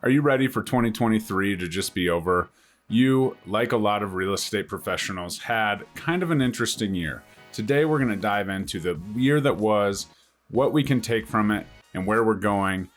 Are you ready for 2023 to just be over? You, like a lot of real estate professionals, had kind of an interesting year. Today, we're going to dive into the year that was, what we can take from it, and where we're going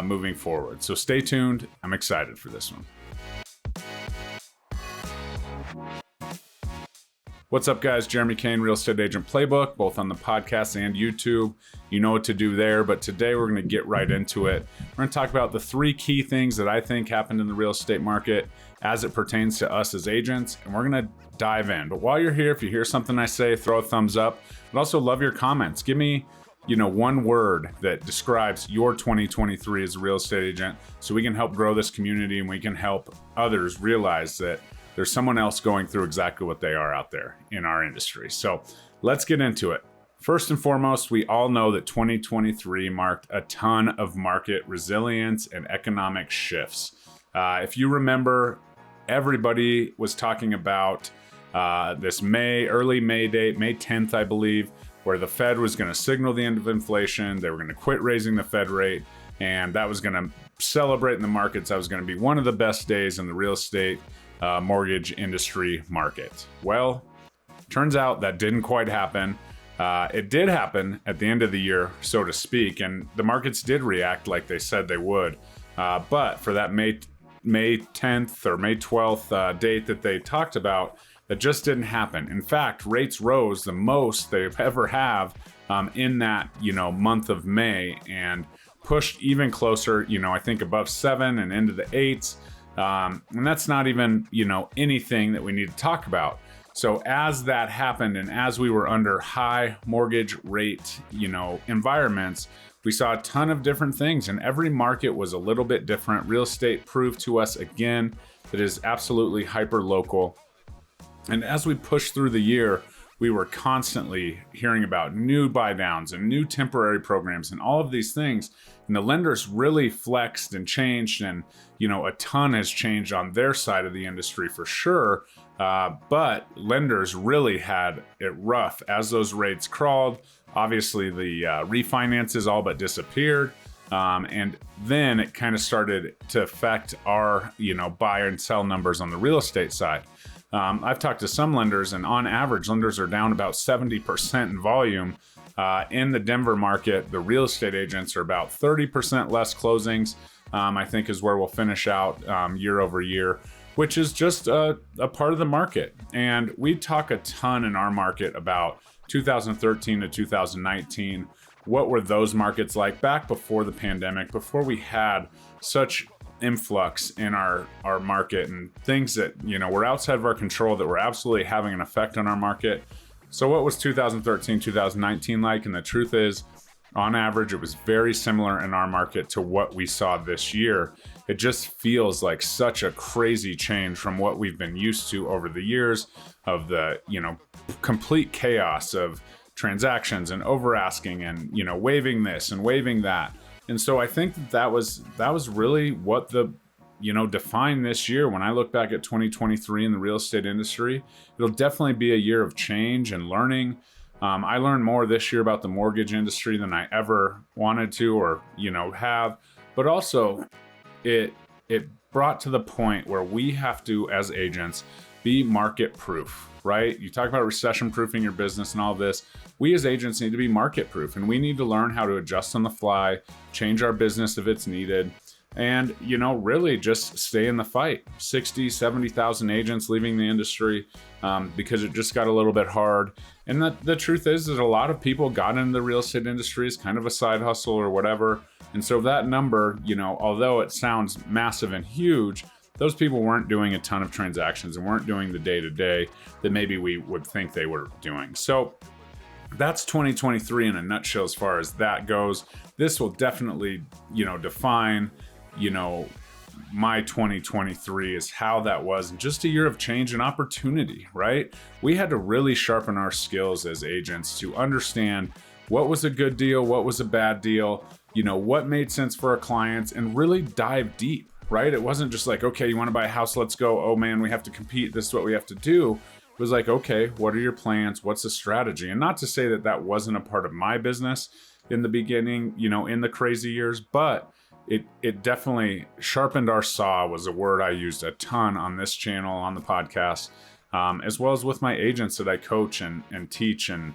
moving forward. So stay tuned. I'm excited for this one. What's up, guys? Jeremy Kane, Real Estate Agent Playbook, both on the podcast and YouTube. You know what to do there, but today we're going to get right into it. We're going to talk about the three key things that I think happened in the real estate market as it pertains to us as agents, and we're going to dive in. But while you're here, if you hear something I say, throw a thumbs up. But also love your comments. Give me, one word that describes your 2023 as a real estate agent so we can help grow this community and we can help others realize that there's someone else going through exactly what they are out there in our industry. So let's get into it. First and foremost, we all know that 2023 marked a ton of market resilience and economic shifts. If you remember, everybody was talking about this early May date, May 10th, I believe, where the Fed was going to signal the end of inflation. They were going to quit raising the Fed rate, and that was going to celebrate in the markets. That was going to be one of the best days in the real estate mortgage industry market. Well, turns out that didn't quite happen. It did happen at the end of the year, so to speak, and the markets did react like they said they would. But for that May 10th or May 12th date that they talked about, that just didn't happen. In fact, rates rose the most they ever have in that month of May, and pushed even closer, I think above 7 and into the 8s. And that's not even, anything that we need to talk about. So as that happened, and as we were under high mortgage rate, environments, we saw a ton of different things, and every market was a little bit different. Real estate proved to us again that it is absolutely hyper local. And as we pushed through the year, we were constantly hearing about new buy downs and new temporary programs and all of these things. And the lenders really flexed and changed, and a ton has changed on their side of the industry for sure. But lenders really had it rough as those rates crawled. Obviously, the refinances all but disappeared. And then it kind of started to affect our, buy and sell numbers on the real estate side. I've talked to some lenders, and on average, lenders are down about 70% in volume. In the Denver market, the real estate agents are about 30% less closings, I think is where we'll finish out year over year, which is just a part of the market. And we talk a ton in our market about 2013 to 2019. What were those markets like back before the pandemic, before we had such influx in our market and things that were outside of our control that were absolutely having an effect on our market. So what was 2013, 2019 like? And the truth is, on average, it was very similar in our market to what we saw this year. It just feels like such a crazy change from what we've been used to over the years of the complete chaos of transactions and over asking and waiving this and waiving that. And so I think that was really what defined this year. When I look back at 2023 in the real estate industry, it'll definitely be a year of change and learning. I learned more this year about the mortgage industry than I ever wanted to or have. But also, it brought to the point where we have to, as agents, be market proof. Right? You talk about recession proofing your business and all this. We as agents need to be market proof, and we need to learn how to adjust on the fly, change our business if it's needed, and, really just stay in the fight. 60, 70,000 agents leaving the industry because it just got a little bit hard. And the truth is that a lot of people got into the real estate industry as kind of a side hustle or whatever. And so that number, although it sounds massive and huge, those people weren't doing a ton of transactions and weren't doing the day-to-day that maybe we would think they were doing. So that's 2023 in a nutshell as far as that goes. This will definitely, define, my 2023 is how that was, and just a year of change and opportunity, right? We had to really sharpen our skills as agents to understand what was a good deal, what was a bad deal, what made sense for our clients, and really dive deep. Right? It wasn't just like, okay, you want to buy a house, let's go. Oh man, we have to compete. This is what we have to do. It was like, okay, what are your plans? What's the strategy? And not to say that that wasn't a part of my business in the beginning, in the crazy years, but it definitely sharpened our saw, was a word I used a ton on this channel, on the podcast, as well as with my agents that I coach and teach and,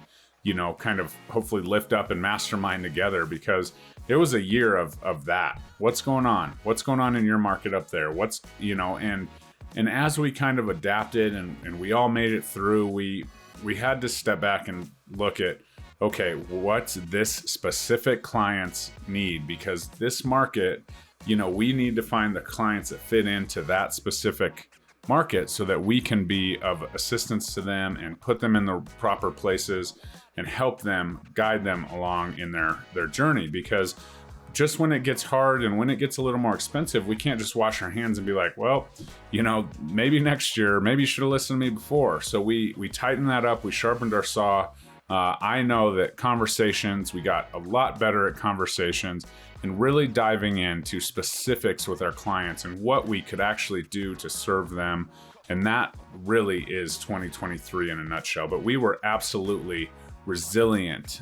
kind of hopefully lift up and mastermind together, because it was a year of that. What's going on? What's going on in your market up there? And as we kind of adapted and we all made it through, we had to step back and look at, okay, what's this specific client's need? Because this market, we need to find the clients that fit into that specific market so that we can be of assistance to them and put them in the proper places and help them, guide them along in their journey. Because just when it gets hard and when it gets a little more expensive, we can't just wash our hands and be like, well, maybe next year, maybe you should have listened to me before. So we tightened that up. We sharpened our saw. I know that we got a lot better at conversations and really diving into specifics with our clients and what we could actually do to serve them. And that really is 2023 in a nutshell. But we were absolutely resilient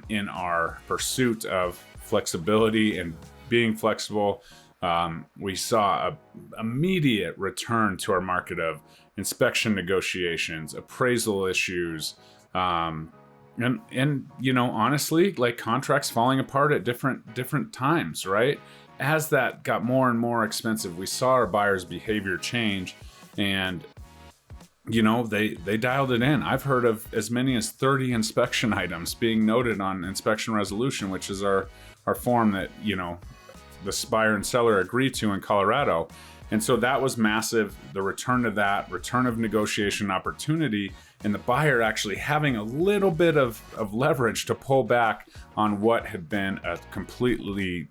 in our pursuit of flexibility and being flexible. We saw an immediate return to our market of inspection negotiations, appraisal issues, and honestly, like contracts falling apart at different times, right? As that got more and more expensive, we saw our buyers' behavior change, and they dialed it in. I've heard of as many as 30 inspection items being noted on inspection resolution, which is our form that the buyer and seller agree to in Colorado. And so that was massive. The return of negotiation opportunity, and the buyer actually having a little bit of leverage to pull back on what had been a completely,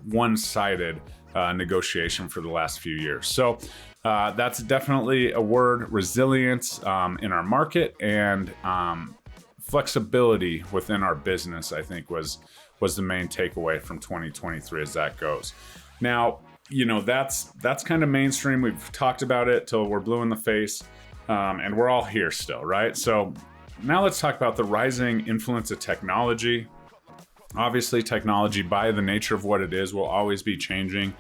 one-sided negotiation for the last few years. So that's definitely a word, resilience in our market, and flexibility within our business, I think was the main takeaway from 2023 as that goes. Now, that's kind of mainstream. We've talked about it till we're blue in the face, and we're all here still, right? So now let's talk about the rising influence of technology. Obviously, technology, by the nature of what it is, will always be changing.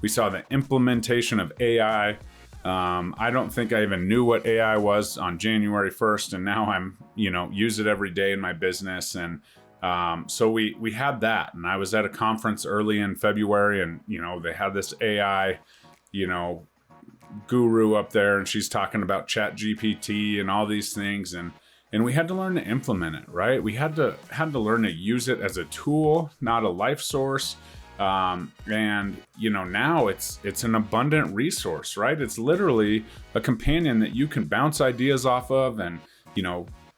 We saw the implementation of AI. I don't think I even knew what AI was on January 1st, and now I'm, use it every day in my business. And so we had that, and I was at a conference early in February, and they had this AI guru up there, and she's talking about ChatGPT and all these things, and we had to learn to implement it, right? We had to learn to use it as a tool, not a life source. And now it's an abundant resource, right? It's literally a companion that you can bounce ideas off of, and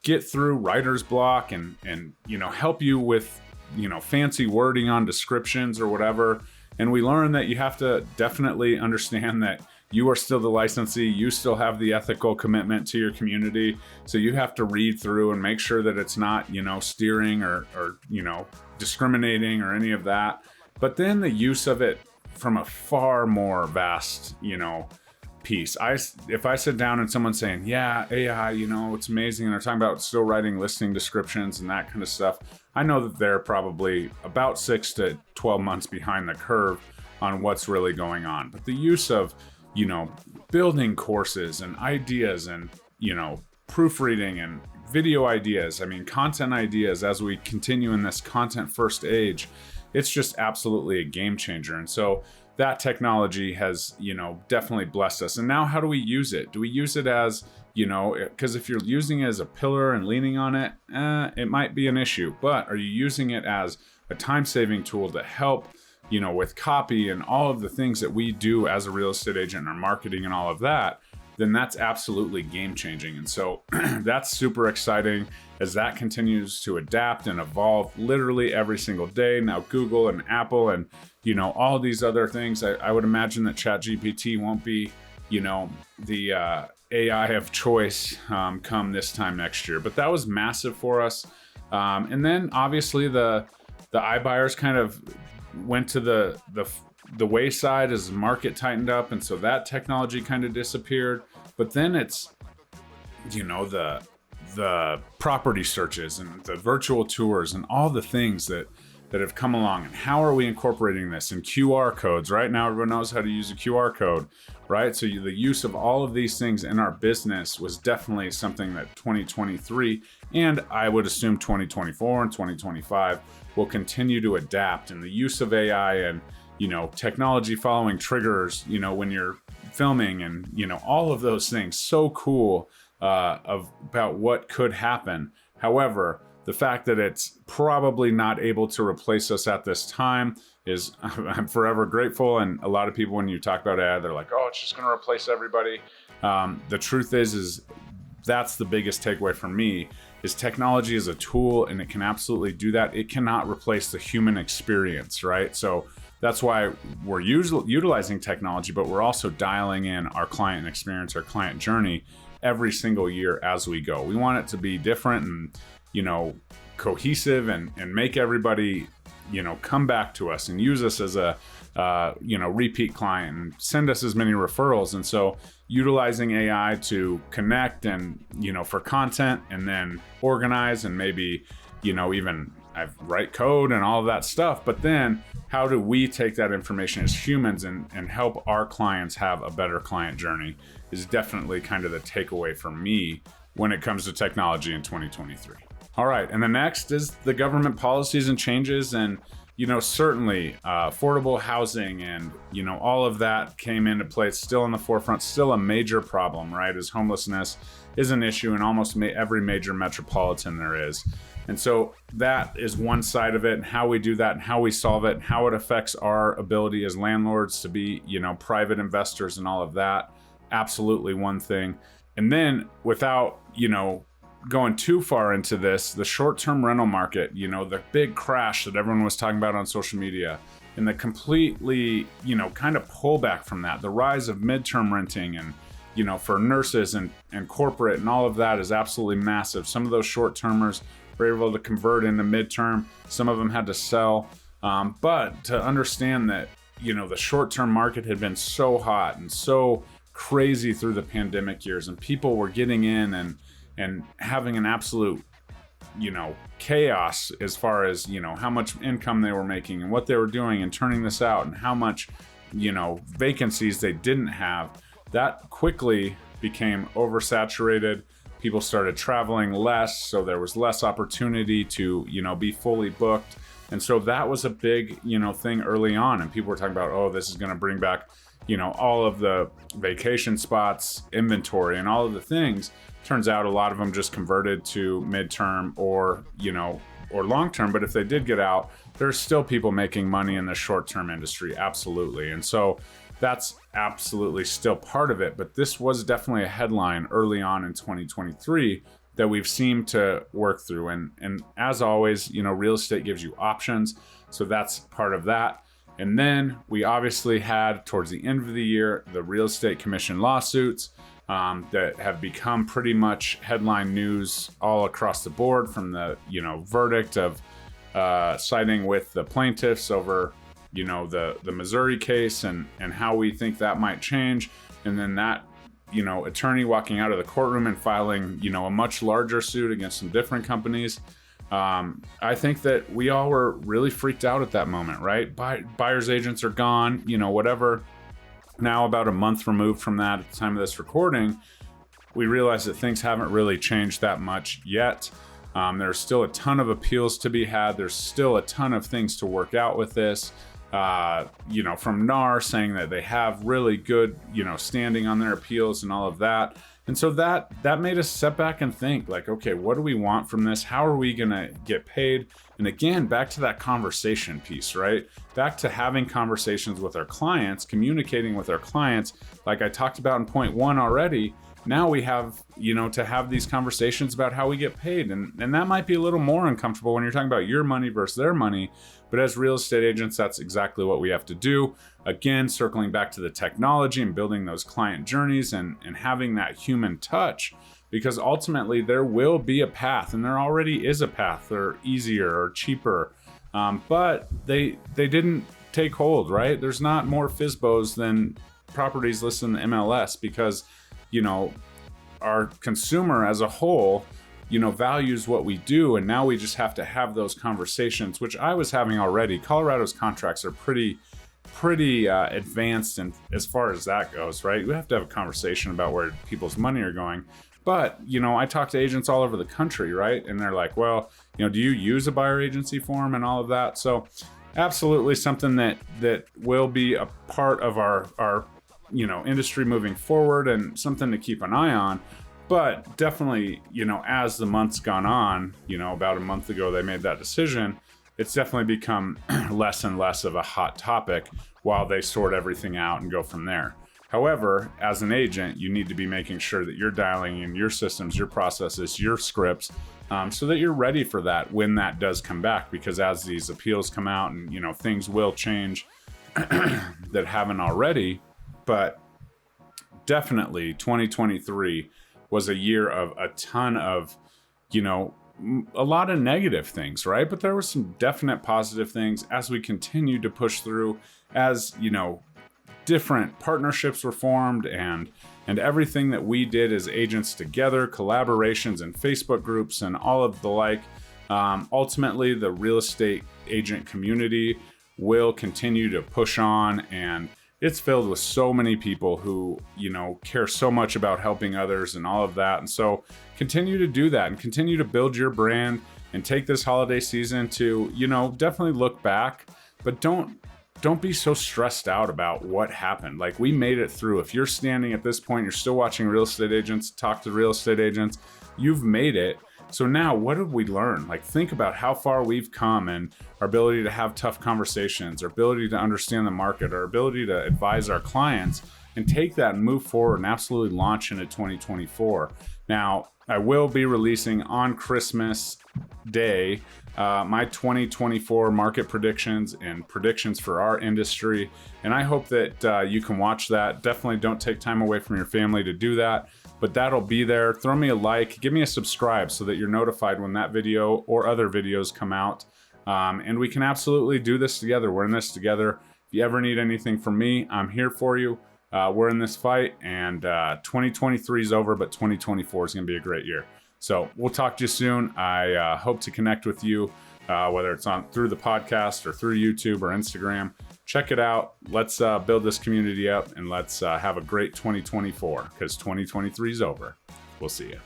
get through writer's block, and help you with fancy wording on descriptions or whatever. And we learned that you have to definitely understand that you are still the licensee, you still have the ethical commitment to your community, so you have to read through and make sure that it's not steering or discriminating or any of that. But then the use of it from a far more vast piece. If I sit down and someone's saying, yeah, AI, it's amazing, and they're talking about still writing listing descriptions and that kind of stuff, I know that they're probably about 6 to 12 months behind the curve on what's really going on. But the use of, building courses and ideas and, proofreading and video ideas, content ideas, as we continue in this content first age, it's just absolutely a game changer. And so that technology has, definitely blessed us. And now how do we use it? Do we use it as, because if you're using it as a pillar and leaning on it, it might be an issue. But are you using it as a time-saving tool to help, with copy and all of the things that we do as a real estate agent and our marketing and all of that? Then that's absolutely game-changing. And so that's super exciting as that continues to adapt and evolve literally every single day. Now Google and Apple and, all these other things, I would imagine that ChatGPT won't be, the AI of choice come this time next year. But that was massive for us. And then obviously the iBuyers kind of went to the wayside as the market tightened up, and so that technology kind of disappeared. But then it's the property searches and the virtual tours and all the things that that have come along, and how are we incorporating this in QR codes? Right now, everyone knows how to use a QR code, right? So the use of all of these things in our business was definitely something that 2023, and I would assume 2024 and 2025 will continue to adapt. And the use of AI and, technology following triggers, when you're filming, and, all of those things, so cool about what could happen. However, the fact that it's probably not able to replace us at this time is, I'm forever grateful. And a lot of people, when you talk about AI, they're like, oh, it's just going to replace everybody. The truth is that's the biggest takeaway for me, is technology is a tool and it can absolutely do that. It cannot replace the human experience, right? So that's why we're utilizing technology, but we're also dialing in our client experience, our client journey every single year as we go. We want it to be different and, cohesive and make everybody, come back to us and use us as a, repeat client and send us as many referrals. And so utilizing AI to connect and, for content, and then organize and maybe, even write code and all of that stuff. But then how do we take that information as humans and help our clients have a better client journey is definitely kind of the takeaway for me when it comes to technology in 2023. All right, and the next is the government policies and changes, and certainly affordable housing and all of that came into play. It's still in the forefront, still a major problem, right? As homelessness is an issue in almost every major metropolitan there is. And so that is one side of it, and how we do that and how we solve it and how it affects our ability as landlords to be, private investors and all of that. Absolutely one thing. And then without, going too far into this, the short-term rental market, the big crash that everyone was talking about on social media, and the completely, kind of pullback from that, the rise of midterm renting and, for nurses and corporate and all of that is absolutely massive. Some of those short-termers were able to convert into midterm. Some of them had to sell. But to understand that, the short-term market had been so hot and so crazy through the pandemic years, and people were getting in and having an absolute, chaos as far as, how much income they were making and what they were doing and turning this out, and how much, vacancies they didn't have. That quickly became oversaturated. People started traveling less, so there was less opportunity to, be fully booked. And so that was a big, thing early on. And people were talking about, oh, this is going to bring back, all of the vacation spots, inventory, and all of the things. Turns out a lot of them just converted to midterm or long-term. But if they did get out, there's still people making money in the short-term industry. Absolutely. And so that's absolutely still part of it. But this was definitely a headline early on in 2023 that we've seemed to work through. And as always, real estate gives you options. So that's part of that. And then we obviously had, towards the end of the year, the real estate commission lawsuits that have become pretty much headline news all across the board, from the, verdict of siding with the plaintiffs over, the Missouri case and how we think that might change. And then that, attorney walking out of the courtroom and filing, a much larger suit against some different companies. I think that we all were really freaked out at that moment, right? Buyers agents are gone, whatever. Now, about a month removed from that at the time of this recording, we realize that things haven't really changed that much yet. There's still a ton of appeals to be had. There's still a ton of things to work out with this. From NAR saying that they have really good, standing on their appeals and all of that. And so that made us step back and think, like, okay, what do we want from this? How are we going to get paid? And again, back to that conversation piece, right? Back to having conversations with our clients, communicating with our clients, like I talked about in point one already. Now we have, to have these conversations about how we get paid. And that might be a little more uncomfortable when you're talking about your money versus their money. But as real estate agents, that's exactly what we have to do. Again, circling back to the technology and building those client journeys and having that human touch, because ultimately there will be a path, and there already is a path. They're easier or cheaper, but they didn't take hold, right? There's not more FSBOs than properties listed in the MLS, because our consumer as a whole, values what we do. And now we just have to have those conversations, which I was having already. Colorado's contracts are pretty advanced, and as far as that goes, right? We have to have a conversation about where people's money are going. But, I talk to agents all over the country, right? And they're like, well, do you use a buyer agency form and all of that? So absolutely something that will be a part of our industry moving forward, and something to keep an eye on. But definitely, as the months gone on, about a month ago, they made that decision. It's definitely become less and less of a hot topic while they sort everything out and go from there. However, as an agent, you need to be making sure that you're dialing in your systems, your processes, your scripts, so that you're ready for that when that does come back. Because as these appeals come out, and things will change that haven't already, but definitely 2023 was a year of a ton of, a lot of negative things, right? But there were some definite positive things as we continued to push through, as, different partnerships were formed, and everything that we did as agents together, collaborations and Facebook groups and all of the like. Ultimately, the real estate agent community will continue to push on, and it's filled with so many people who, care so much about helping others and all of that. And so continue to do that and continue to build your brand, and take this holiday season to, definitely look back, but don't be so stressed out about what happened. Like, we made it through. If you're standing at this point, you're still watching Real Estate Agents talk to real estate agents, you've made it. So now what did we learn? Like, think about how far we've come, and our ability to have tough conversations, our ability to understand the market, our ability to advise our clients, and take that and move forward and absolutely launch into 2024. Now, I will be releasing on Christmas Day my 2024 market predictions and predictions for our industry. And I hope that you can watch that. Definitely don't take time away from your family to do that, but that'll be there. Throw me a like, give me a subscribe so that you're notified when that video or other videos come out. And we can absolutely do this together. We're in this together. If you ever need anything from me, I'm here for you. We're in this fight, and 2023 is over, but 2024 is going to be a great year. So we'll talk to you soon. I hope to connect with you, whether it's through the podcast or through YouTube or Instagram. Check it out. Let's build this community up, and let's have a great 2024, because 2023 is over. We'll see you.